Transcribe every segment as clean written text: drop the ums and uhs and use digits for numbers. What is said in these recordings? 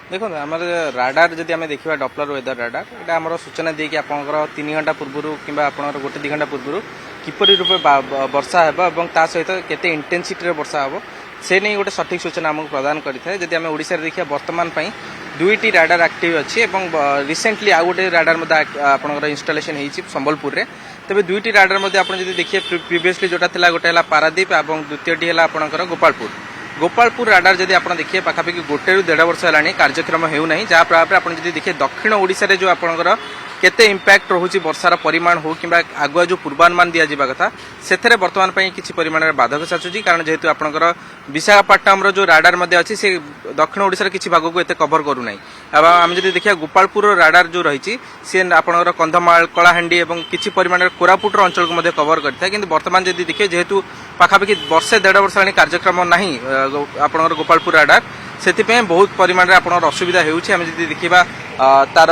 देखो आम राडार जदि आम देखा डपलर वेदर राडार यहाँ आम सूचना देकी आप 3 घंटा पूर्व कि गोटे 2 घंटा पूर्व किपर रूपे वर्षा हे ता सहित केते इंटेंसिटी वर्षा हे से नहीं गोटे सठिक सूचना आमको प्रदान करें। जदि आम ओडिशा देखिए बर्तमान दुईटी राडार एक्टिव अच्छी रिसेंटली आउ गोटे राडार आपंकर इनस्टलेशन हो संबलपुर में। तेज दुईटी राडार आप देखिए प्रीवियसली जोटा था गोटे पारादीप और द्वितीयटी है आपंकर गोपालपुर राडार जदि आप देखिए पाखापाखि 1 ରୁ 1.5 वर्ष है कार्यक्रम होना जहाँ प्रभाव में आप देखिए दक्षिण ओडिशा रे जो आपंकर केते इम्पैक्ट रोचे वर्षार परिमाण हो कि आगुआ जो पूर्वानुमान दि जावा कथा से बर्तमान किसी परिमाण बाधक साचुची कारण जेहेतु आपंकर विशाखापट्टनम जो राडार अच्छी से दक्षिण ओडिशा किसी भाग को एत कभर करूना। अब आम जब देखिए गोपालपुर राडार जो रही सी आपंकर कंधमाल कलाहांडी और किसी परिमाण कोरापुट अंचल को कभर करता है कि बर्तमान जब देखिए जेहेतु पाखापाखि वर्षे 1.5 वर्ष है कार्यक्रम नहीं आपंकर गोपालपुर राडार से बहुत परिमाण में आपंकर असुविधा होम देखा तार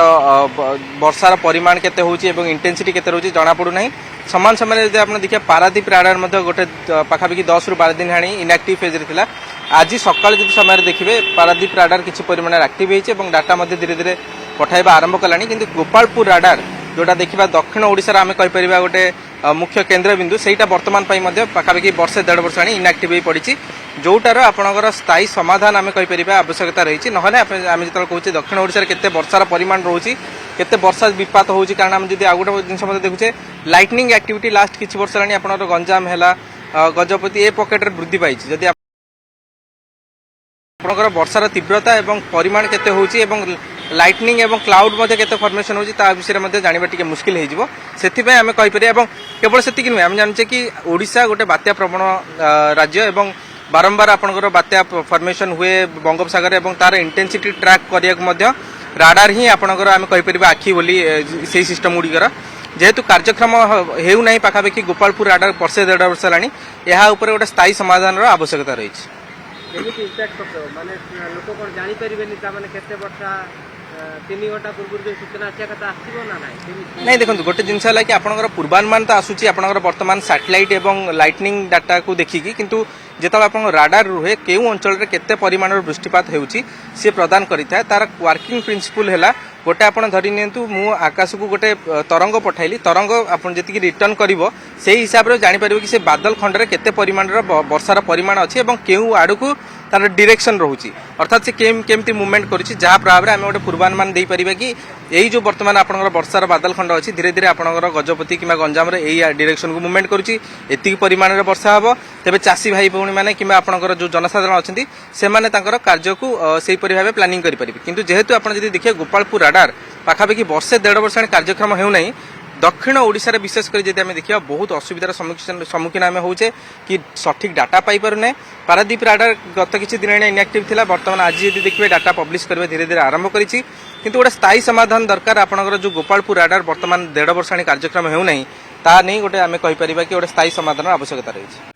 वर्षार परिमाण केते होची एवं इंटेंसिटी केते रोची जना पड़ू नहीं। समान समय जब आप देखिए पारादीप राडार गोटे पाखापाखि 10 ରୁ 12 दिन है इनएक्टिव फेज रे थिला। आज सकाल जो समय देखिए पारादीप राडार किसी परिमाण एक्टिव होती डाटा धीरे धीरे पठाइबा आरंभ कलानी कि गोपालपुर राडार जोटा देखा दक्षिण ओडिशा आम कहीपर गोटे मुख्य केन्द्र बिंदु सेटा बर्तमान पाखापाखि वर्षे 1.5 वर्ष इनएक्टिव हो पड़ी जोटार आपंकर स्थायी समाधान आम कहीपर आवश्यकता रही ना आम जो कहते दक्षिण ओडिशा केते वर्षार परिमाण रोचे केते वर्षा विपात हो कारण आम जब आउ गोटे जिन देखुचे लाइटनिंग एक्टिविटी लास्ट किसी वर्ष है आपंकर गंजाम है गजपति ए पकेट वृद्धि पाई जदि आपंकर वर्षार तीव्रता और परिमाण केते होची लाइटनिंग एवं क्लाउड केते फॉर्मेशन होची ता विषय में जानवा टिके मुश्किल हो से आम कहीपर केवल से नुहे आम जाने कि ओडिशा गोटे बात्या प्रवण राज्य एवं बारंबार आपंकर बात्या फॉर्मेशन हुए बंगोपसागर और तार इंटेंसिटी ट्रैक करने राडार ही आपंकर आम कहीपर आखि बोली से सिस्टम गुड़िकर जेहेतु कार्यक्रम होना पाखापाखि गोपालपुर राडार वर्षे 1.5 वर्ष है यहाँ गोटे स्थायी समाधान आवश्यकता रही नहीं देखो गोटे जिनस है कि आपंकर पूर्वानुमान तो आसूची आपंकर वर्तमान सैटेलाइट एवं लाइटनिंग डाटा को देखिकी किंतु जो आप राडार रुहे केउ अंचल रे केते परिमाण वृष्टिपात होउची से प्रदान करिता तार वर्किंग प्रिंसिपल है गोटे आप धरी नियंतु मु आकाश को गोटे तरंग पठाइली तरंग आपन जति रिटर्न करिवो से हिसाब रे जानि परिबो कि से बादल खंड रे केते परिमाण रो वर्षार परिमाण अछि एवं केउ आडु को तार डायरेक्शन रोची अर्थात से केमती मूवमेंट करुच्ची जहाँ प्रभाव में आम गोटे पूर्वानुमान दे पारिबा कि यही जो बर्तमान आपंकर वर्षार बादल खंड अच्छी धीरे धीरे आपंकर गजपति कि गंजाम डायरेक्शन को मूवमेंट करुच्ची एतिक परिमाण में वर्षा हम तेज चाषी भाई भौणी मैंने कि आपंकर जो जनसाधारण अच्छी से कार्य को से भाव प्लानिंग करेंगे किंतु जेहेतु आप देखिए गोपालपुर राडार पाखापाखि वर्षे 1.5 वर्ष कार्यक्रम होना दक्षिण ओडिशा रे विशेषकर जब आम देखा बहुत असुविधार सम्मुखीन आम होचे कि सठिक डाटा पाई पारुने। पारादीप राडार गत किसी दिन इनएक्टिव थिला बर्तमान आज यदि देखिए डाटा पब्लिश करबे धीरे धीरे आरंभ करिछि किंतु गोटे स्थायी समाधान दरकार आपनकर जो गोपालपुर राडार बर्तमान 1.5 वर्ष कार्यक्रम होना ता नहीं गोटे आम कहीपर कि गोटे स्थायी समाधान आवश्यकता रही।